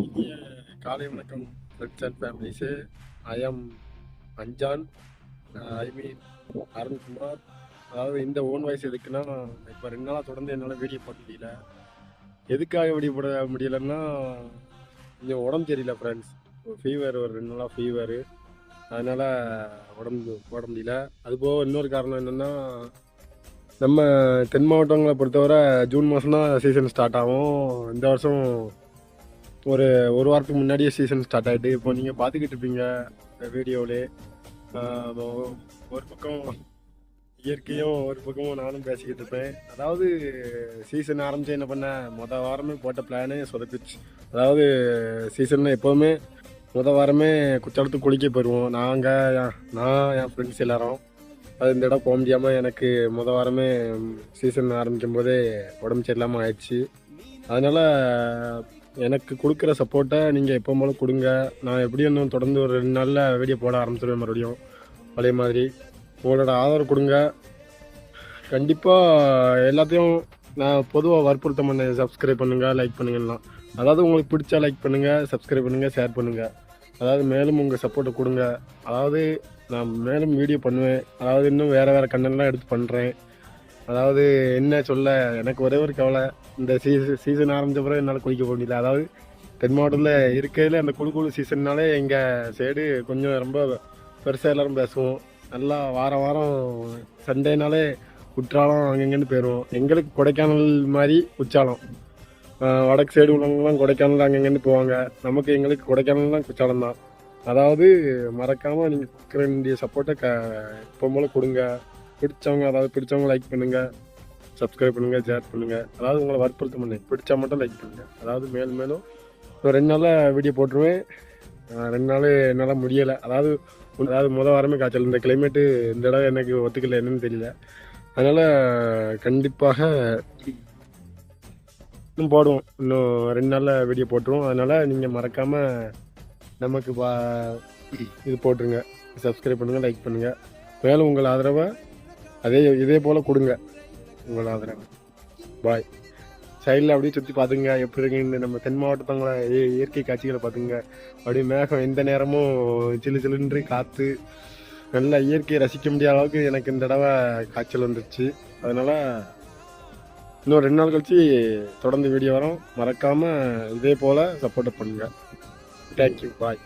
இனிய காலை வணக்கம் ஃப்ரெண்ட்ஸ் அண்ட் ஃபேமிலிஸு. ஐ ஆம் அஞ்சான், ஐ மீன் அருண்குமார். அதாவது இந்த ஓன் வாய்ஸ் எதுக்குன்னா, இப்போ 2 நாளாக தொடர்ந்து என்னால் வீடியோ போட முடியல. எதுக்காக வீடியோ போட முடியலன்னா, கொஞ்சம் உடம்பு சரியில்லை ஃப்ரெண்ட்ஸ். ஃபீவர், ஒரு 2 நாளாக ஃபீவரு. அதனால் உடம்பு போட முடியல. அதுபோக இன்னொரு காரணம் என்னென்னா, நம்ம தென் மாவட்டங்களை பொறுத்தவரை ஜூன் மாதம் தான் சீசன் ஸ்டார்ட் ஆகும். இந்த வருஷம் ஒரு ஒரு வாரத்துக்கு முன்னாடியே சீசன் ஸ்டார்ட் ஆகிட்டு இப்போ நீங்கள் பார்த்துக்கிட்டு இருப்பீங்க வீடியோவிலே. ஒரு பக்கம் இயற்கையும் ஒரு பக்கமும் நானும் பேசிக்கிட்டு இருப்பேன். அதாவது சீசன் ஆரம்பித்து என்ன பண்ண வாரமே போட்ட பிளானே சொதப்பிச்சு. அதாவது சீசனில் எப்போவுமே வாரமே குற்றாலத்துக்கு குளிக்க போயிடுவோம் நான் என் ஃப்ரெண்ட்ஸ் எல்லாரும். அது இந்த இடம் போக முடியாமல் எனக்கு வாரமே சீசன் ஆரம்பிக்கும் போதே உடம்பு சரியில்லாமல் ஆயிடுச்சு. அதனால் எனக்கு கொடுக்குற சப்போர்ட்டை நீங்கள் எப்போ போல கொடுங்க. நான் எப்படியும் இன்னும் தொடர்ந்து ஒரு 2 நாளில் வீடியோ போட ஆரம்பிச்சிடுவேன் மறுபடியும் பழைய மாதிரி. உங்களோட ஆதரவு கொடுங்க. கண்டிப்பாக எல்லாத்தையும் நான் பொதுவாக வற்புறுத்த பண்ணேன். சப்ஸ்கிரைப் பண்ணுங்கள், லைக் பண்ணுங்கலாம். அதாவது உங்களுக்கு பிடிச்சா லைக் பண்ணுங்கள், சப்ஸ்கிரைப் பண்ணுங்கள், ஷேர் பண்ணுங்கள். அதாவது மேலும் உங்கள் சப்போர்ட்டை கொடுங்க. அதாவது நான் மேலும் வீடியோ பண்ணுவேன். அதாவது இன்னும் வேறு கண்டென்ட்லாம் எடுத்து பண்ணுறேன். அதாவது என்ன சொல்ல, எனக்கு ஒரே ஒரு கவலை, இந்த சீசன் ஆரம்பித்த பிறகு என்னால் குளிக்க போக முடியல. அதாவது தென் மாவட்டத்தில் இருக்கையில் அந்த குழு சீசன்னாலே எங்கள் சைடு கொஞ்சம் ரொம்ப பெருசாக எல்லோரும் பேசுவோம். நல்லா வாரம் வாரம் சண்டேனாலே குற்றாலம் அங்கங்கேருந்து போயிடுவோம். எங்களுக்கு கொடைக்கானல் மாதிரி குற்றாலம், வடக்கு சைடு உள்ளவங்கலாம் கொடைக்கானல் அங்கங்கேருந்து போவாங்க. எங்களுக்கு கொடைக்கானல்லாம் குற்றாலம் தான். அதாவது மறக்காமல் நீங்கள் கொடுக்குற வேண்டிய சப்போர்ட்டை இப்போ போல் கொடுங்க. பிடிச்சவங்க லைக் பண்ணுங்கள், சப்ஸ்கிரைப் பண்ணுங்கள், ஷேர் பண்ணுங்கள். அதாவது உங்களை வற்புறுத்த பண்ணேன், பிடிச்சா மட்டும் லைக் பண்ணுங்கள். அதாவது மேலும் ஒரு 2 நாளில் வீடியோ போட்டுருவேன். 2 நாள் என்னால் முடியலை. அதாவது வாரமே காய்ச்சல். இந்த கிளைமேட்டு இந்த இடம் எனக்கு ஒத்துக்கல, என்னன்னு தெரியல. அதனால் கண்டிப்பாக இன்னும் போடுவோம். இன்னும் 2 நாளில் வீடியோ போட்டுருவோம். அதனால் நீங்கள் மறக்காமல் நமக்கு இது போட்டுருங்க, சப்ஸ்கிரைப் பண்ணுங்கள், லைக் பண்ணுங்கள். மேலும் உங்கள் ஆதரவை இதே போல் கொடுங்க. உங்களோட ஆதரவு. பாய். சைடில் அப்படியே சுற்றி பார்த்துங்க எப்படி இருக்குன்னு. நம்ம தென் மாவட்டத்தவங்கள இயற்கை காட்சிகளை பார்த்துங்க. அப்படியே மேகம் எந்த நேரமும் சிலுன்று காற்று, நல்லா இயற்கையை ரசிக்க முடியாத அளவுக்கு எனக்கு இந்த தடவை காய்ச்சல் வந்துடுச்சு. அதனால் இன்னும் 2 நாள் கழிச்சு தொடர்ந்து வீடியோ வரும். மறக்காமல் இதே போல் சப்போர்ட் பண்ணுங்கள். தேங்க்யூ. பாய்.